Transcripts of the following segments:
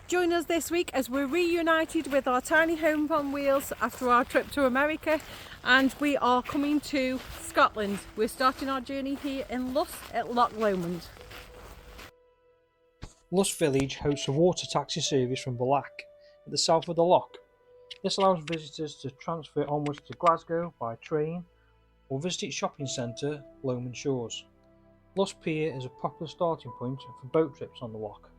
Join us this week as we're reunited with our tiny home on wheels after our trip to America, and we are coming to Scotland. We're starting our journey here in Luss at Loch Lomond. Luss village hosts a water taxi service from Falloch at the south of the loch. This allows visitors to transfer onwards to Glasgow by train or visit its shopping centre, Lomond Shores. Luss Pier is a popular starting point for boat trips on the loch.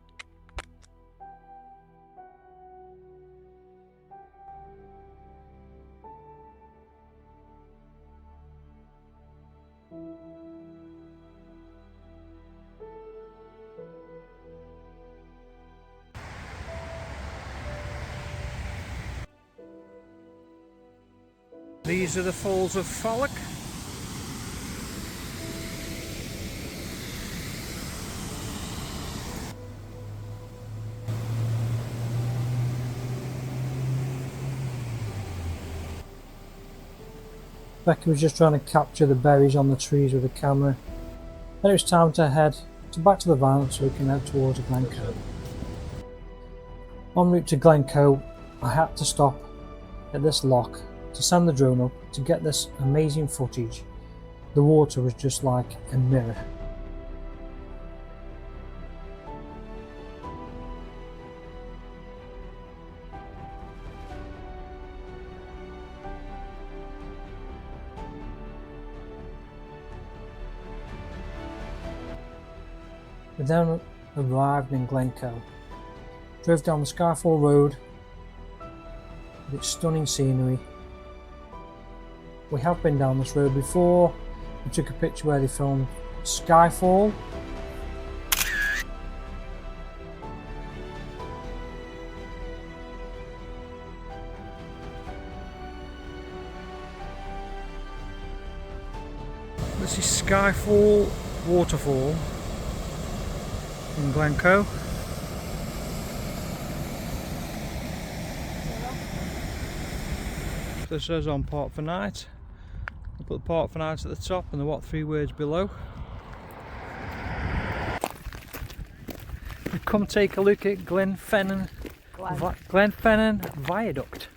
These are the falls of Falloch. Becky was just trying to capture the berries on the trees with the camera. Then it was time to head back to the van so we can head towards Glencoe. En route to Glencoe, I had to stop at this loch to send the drone up to get this amazing footage. The water was just like a mirror. We then arrived in Glencoe, drove down the Skyfall Road with its stunning scenery. We have been down this road before. We took a picture where they filmed Skyfall. This is Skyfall waterfall in Glencoe. This says on Park for Night. I'll put the Park for Night at the top and the what 3 words below. We've come take a look at Glenfinnan Viaduct.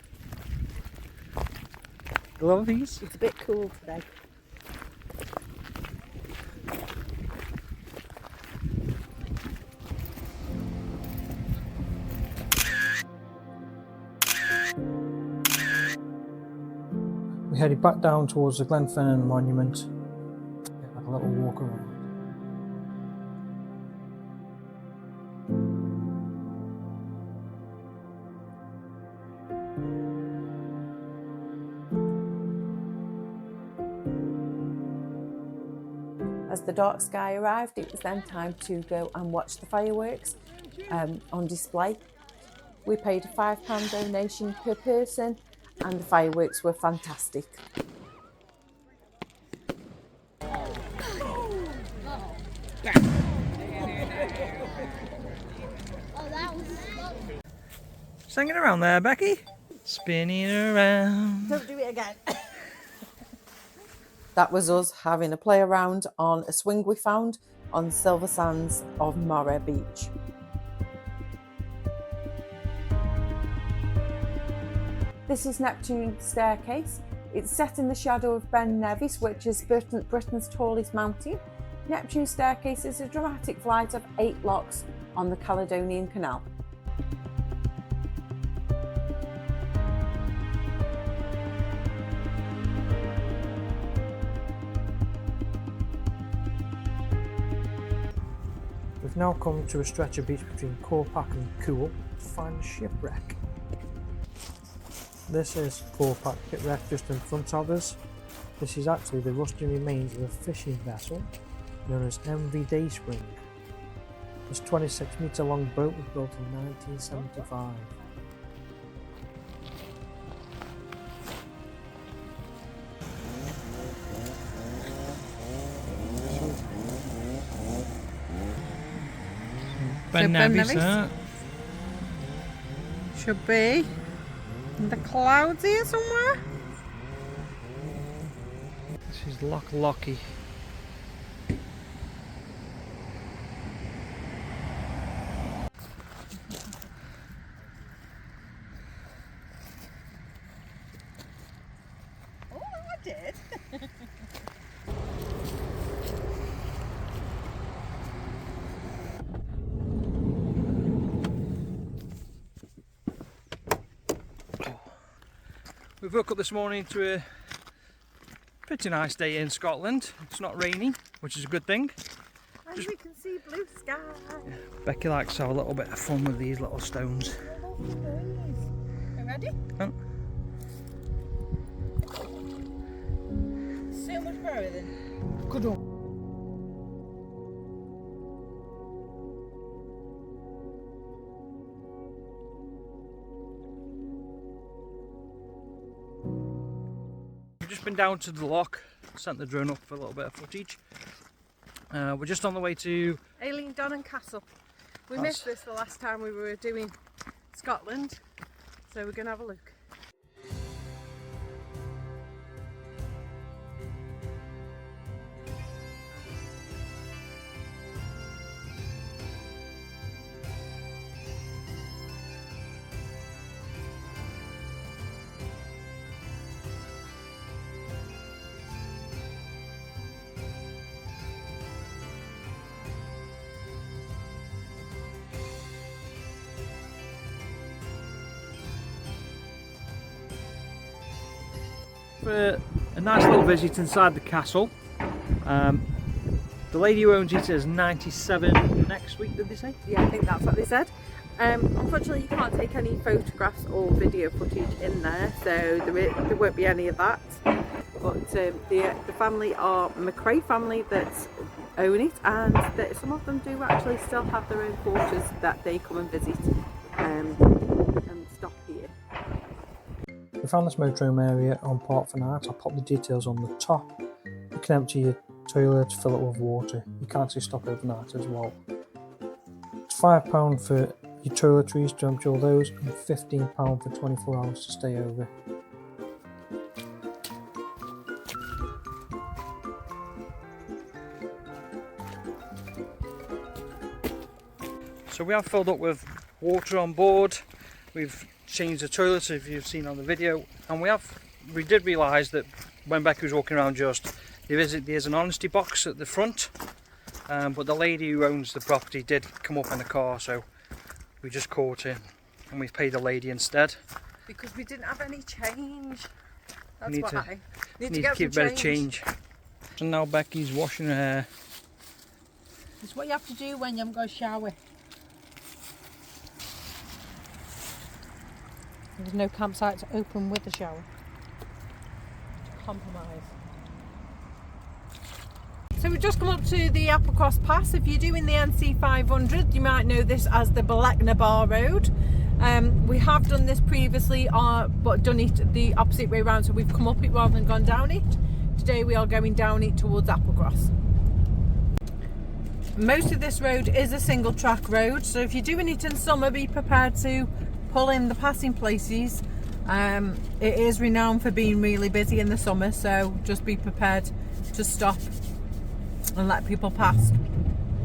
Love these. It's a bit cool today. We headed back down towards the Glenfinnan monument. Had a little walk around. As the dark sky arrived, it was then time to go and watch the fireworks on display. We paid a £5 donation per person, and the fireworks were fantastic. Singing around there, Becky. Spinning around. Don't do it again. That was us having a play around on a swing we found on the silver sands of Moray Beach. This is Neptune's Staircase. It's set in the shadow of Ben Nevis, which is Britain's tallest mountain. Neptune's Staircase is a dramatic flight of 8 lochs on the Caledonian Canal. We've now come to a stretch of beach between Corpac and Cool to find a shipwreck. This is Corpac shipwreck just in front of us. This is actually the rusting remains of a fishing vessel known as MV Dayspring. This 26-metre long boat was built in 1975. Ben Nevis, huh? Should be in the clouds here somewhere. This is Lochs. We've woke up this morning to a pretty nice day in Scotland. It's not raining, which is a good thing. And we can see blue sky. Becky likes to have a little bit of fun with these little stones. Are you ready? Oh. So much better than good one. We've just been down to the loch, sent the drone up for a little bit of footage. We're just on the way to Eilean Donan Castle. We missed this the last time we were doing Scotland, so we're going to have a look. for a nice little visit inside the castle. The lady who owns it is 97 next week, did they say? Yeah, I think that's what they said. Unfortunately, you can't take any photographs or video footage in there, so there won't be any of that. But the family are McRae family that own it, and some of them do actually still have their own quarters that they come and visit and stop here. We found this motorhome area on Park for Night. I'll pop the details on the top. You can empty your toilet, fill it with water. You can actually stop overnight as well. It's £5 for your toiletries to empty all those, and £15 for 24 hours to stay over. So we have filled up with water on board. We've changed the toilets, if you've seen on the video, and we did realise that when Becky was walking around there's an honesty box at the front, but the lady who owns the property did come up in the car, so we just caught it and we've paid the lady instead. Because we didn't have any change. That's need why. Need to keep a bit of change. So now Becky's washing her hair. It's what you have to do when you haven't got a shower. There's no campsites open with a shower. Compromise. So we've just come up to the Applecross Pass. If you're doing the NC 500, you might know this as the Bar Road. We have done this previously, but done it the opposite way around, so we've come up it rather than gone down it. Today we are going down it towards Applecross. Most of this road is a single track road, so if you're doing it in summer, be prepared to pull in the passing places. It is renowned for being really busy in the summer, so just be prepared to stop and let people pass.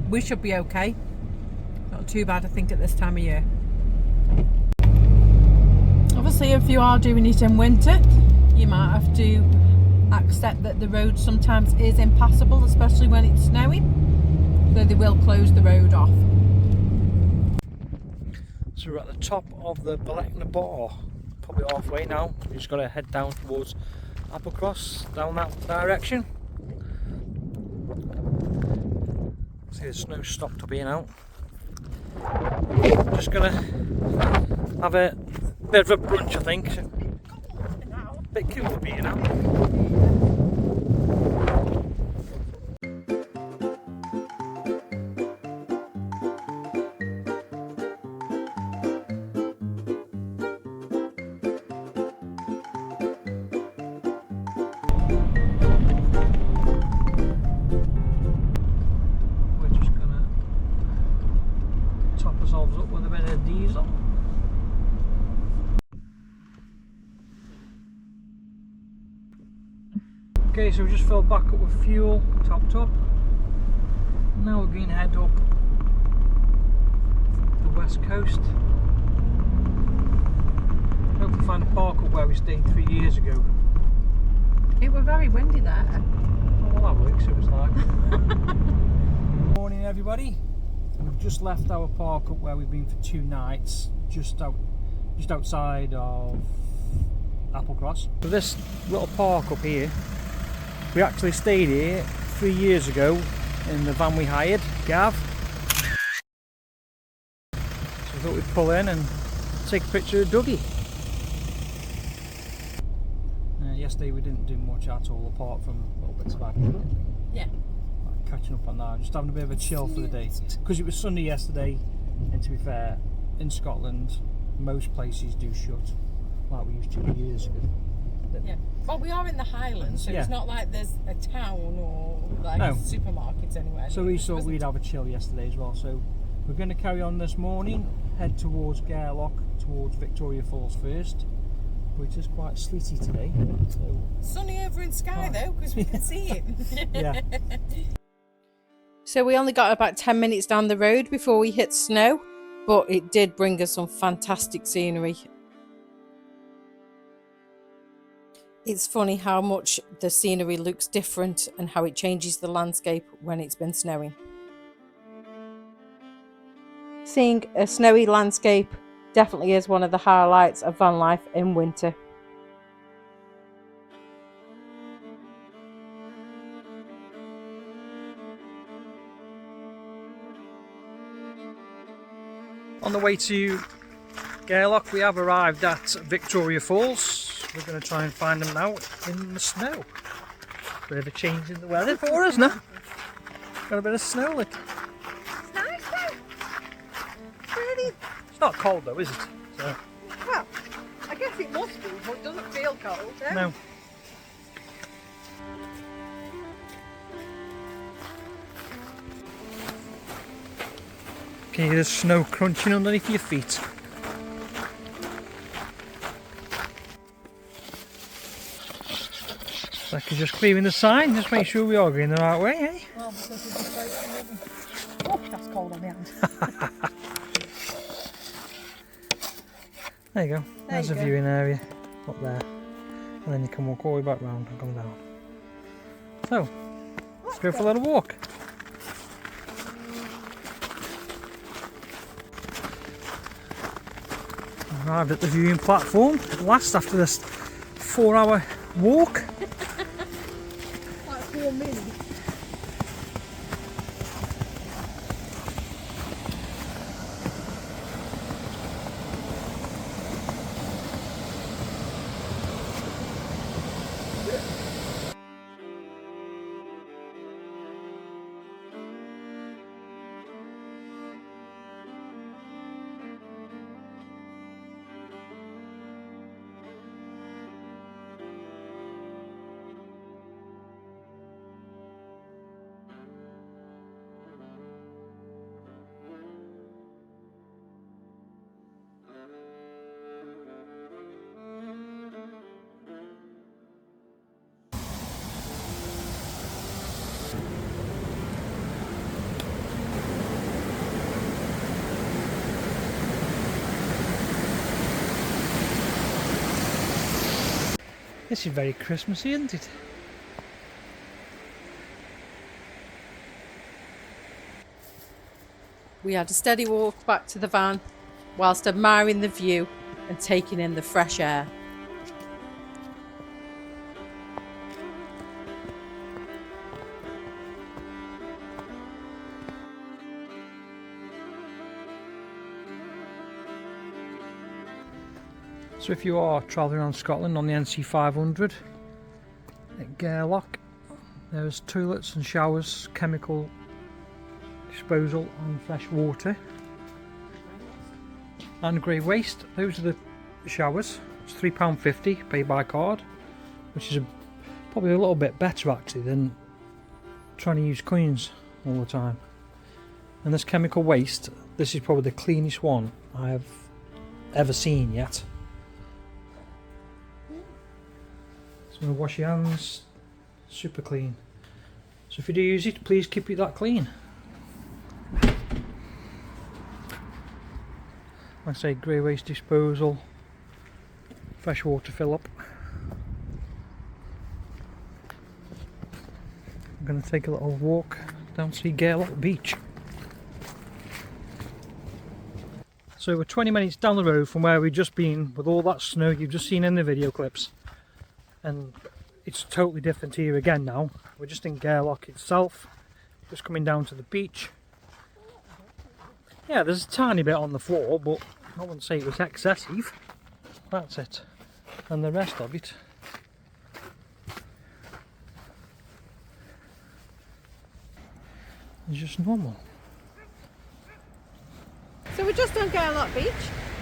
We should be okay. Not too bad, I think, at this time of year. Obviously, if you are doing it in winter, you might have to accept that the road sometimes is impassable, especially when it's snowing, so they will close the road off. So we're at the top of the Bar, probably halfway now. We've just got to head down towards Applecross, down that direction. See, the snow's stopped up here now. Just gonna have a bit of a brunch, I think. A bit cool for being now. Up with a bit of diesel. Okay, so we just filled back up with fuel, topped up. Now we're going to head up the west coast. Hopefully find a park up where we stayed 3 years ago. It was very windy there. Oh, well, that works, it was like. Morning, everybody. We've just left our park up where we've been for 2 nights, just outside of Applecross. So this little park up here, we actually stayed here 3 years ago in the van we hired, Gav. So I thought we'd pull in and take a picture of Dougie. Yesterday we didn't do much at all apart from little bits of acting, didn't we? Yeah. Like catching up on that, just having a bit of a chill for the day. Because it was sunny yesterday, and to be fair, in Scotland, most places do shut, like we used to years ago. Yeah. Well, we are in the Highlands, so it's not like there's a town or like supermarkets anywhere. So we thought we'd have a chill yesterday as well. So we're going to carry on this morning, head towards Gairloch, towards Victoria Falls first, which is quite sleety today. So sunny over in Skye though, because we can see it. Yeah. So we only got about 10 minutes down the road before we hit snow, but it did bring us some fantastic scenery. It's funny how much the scenery looks different and how it changes the landscape when it's been snowing. Seeing a snowy landscape definitely is one of the highlights of van life in winter. On the way to Gairloch, we have arrived at Victoria Falls. We're going to try and find them now in the snow. Bit of a change in the weather for us now. Got a bit of snow. Like. It's nice though. Really? It's not cold though, is it? So. Well, I guess it must be, but it doesn't feel cold. No. Can you hear the snow crunching underneath your feet? Like you're just clearing the sign, just make sure we are going the right way, eh? Well, because it's just oh, that's cold on the hand. There you go. There's a viewing area up there. And then you can walk all the way back round and come down. So, let's go for a little walk. Arrived at the viewing platform at last after this 4-hour walk. Like 4 minutes. This is very Christmassy, isn't it? We had a steady walk back to the van whilst admiring the view and taking in the fresh air. So if you are travelling around Scotland on the NC500 at Gairloch, there's toilets and showers, chemical disposal and fresh water and grey waste. Those are the showers. It's £3.50 paid by card, which is probably a little bit better actually than trying to use coins all the time. And this chemical waste, this is probably the cleanest one I have ever seen yet. So I'm going to wash your hands, super clean. So if you do use it, please keep it that clean. Like I say, grey waste disposal, fresh water fill up. I'm going to take a little walk down to Gairloch Beach. So we're 20 minutes down the road from where we've just been with all that snow you've just seen in the video clips. And it's totally different here again now. We're just in Gairloch itself, just coming down to the beach. Yeah, there's a tiny bit on the floor, but I wouldn't say it was excessive. That's it. And the rest of it is just normal. So we're just on Gairloch Beach,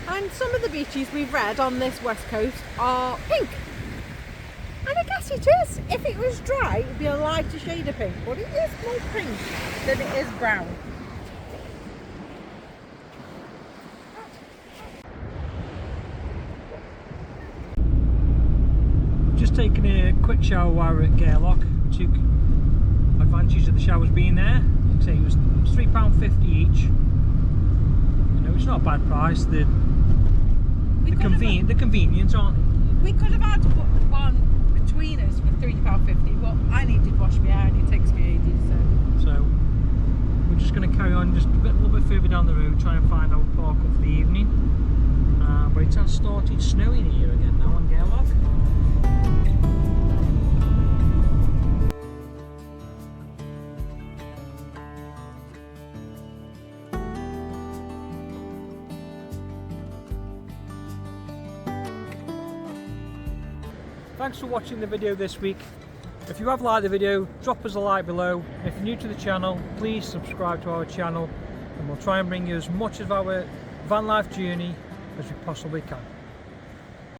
and some of the beaches we've read on this west coast are pink. And I guess it is. If it was dry, it would be a lighter shade of pink, but it is more pink than it is brown. Just taking a quick shower while we're at Gairloch. We took advantage of the showers being there. Like I say, it was £3.50 each. You know, it's not a bad price. They're convenient, aren't they? We could have had one between us for £3.50, but I need to wash my hair and it takes me ages. So we're just going to carry on just a little bit further down the road, try and find our park up for the evening. But it has started snowing here again now on Gairloch. Thanks for watching the video this week. If you have liked the video, drop us a like below. If you're new to the channel, please subscribe to our channel, and we'll try and bring you as much of our van life journey as we possibly can.